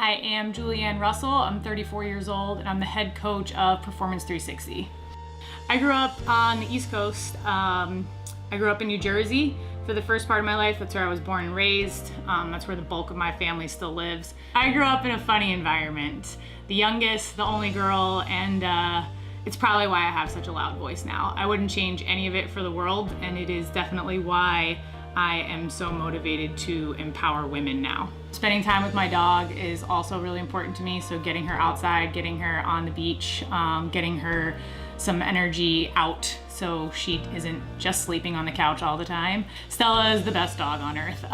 I am Julianne Russell. I'm 34 years old and I'm the head coach of Performance360. I grew up on the East Coast. I grew up in New Jersey for the first part of my life. That's where I was born and raised. That's where the bulk of my family still lives. I grew up in a funny environment. The youngest, the only girl, and it's probably why I have such a loud voice now. I wouldn't change any of it for the world, and it is definitely why I am so motivated to empower women now. Spending time with my dog is also really important to me, so getting her outside, getting her on the beach, getting her some energy out so she isn't just sleeping on the couch all the time. Stella is the best dog on earth.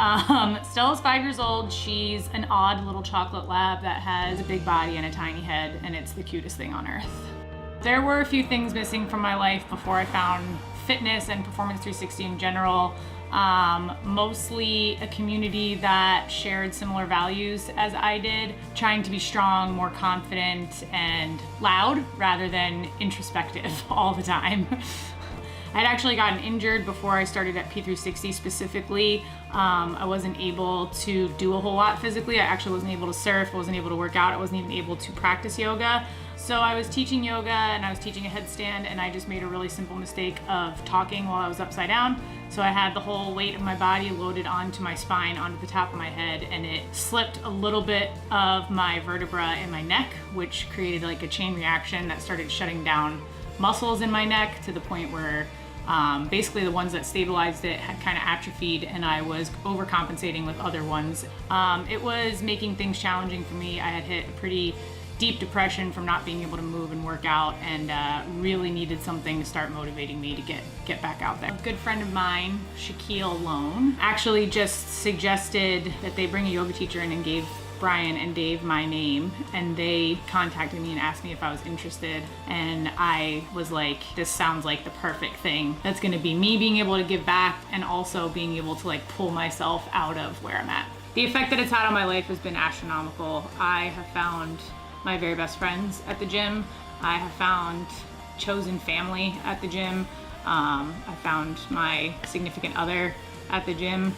Stella's 5 years old. She's an odd little chocolate lab that has a big body and a tiny head, and it's the cutest thing on earth. There were a few things missing from my life before I found fitness and Performance360 in general. Mostly a community that shared similar values as I did, trying to be strong, more confident, and loud rather than introspective all the time. I had actually gotten injured before I started at P360 specifically. I wasn't able to do a whole lot physically. I actually wasn't able to surf, I wasn't able to work out, I wasn't even able to practice yoga. So I was teaching yoga and I was teaching a headstand, and I just made a really simple mistake of talking while I was upside down. So I had the whole weight of my body loaded onto my spine, onto the top of my head, and it slipped a little bit of my vertebra in my neck, which created like a chain reaction that started shutting down muscles in my neck to the point where basically the ones that stabilized it had kind of atrophied, and I was overcompensating with other ones. It was making things challenging for me. I had hit a pretty deep depression from not being able to move and work out, and really needed something to start motivating me to get back out there. A good friend of mine, Shaquille Lone, actually just suggested that they bring a yoga teacher in and gave Brian and Dave my name, and they contacted me and asked me if I was interested, and I was like, this sounds like the perfect thing. That's gonna be me being able to give back and also being able to like pull myself out of where I'm at. The effect that it's had on my life has been astronomical. I have found my very best friends at the gym. I have found chosen family at the gym. I found my significant other at the gym.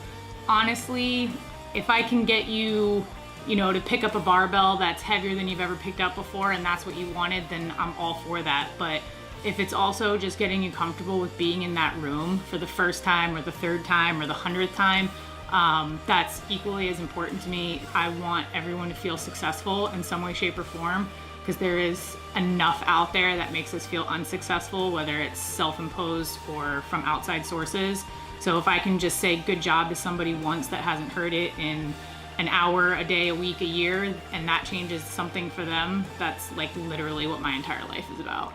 Honestly, if I can get you to pick up a barbell that's heavier than you've ever picked up before, and that's what you wanted, then I'm all for that. But if it's also just getting you comfortable with being in that room for the first time or the third time or the 100th time, that's equally as important to me. I want everyone to feel successful in some way, shape, or form, because there is enough out there that makes us feel unsuccessful, whether it's self-imposed or from outside sources. So if I can just say good job to somebody once that hasn't heard it in an hour, a day, a week, a year, and that changes something for them, that's like literally what my entire life is about.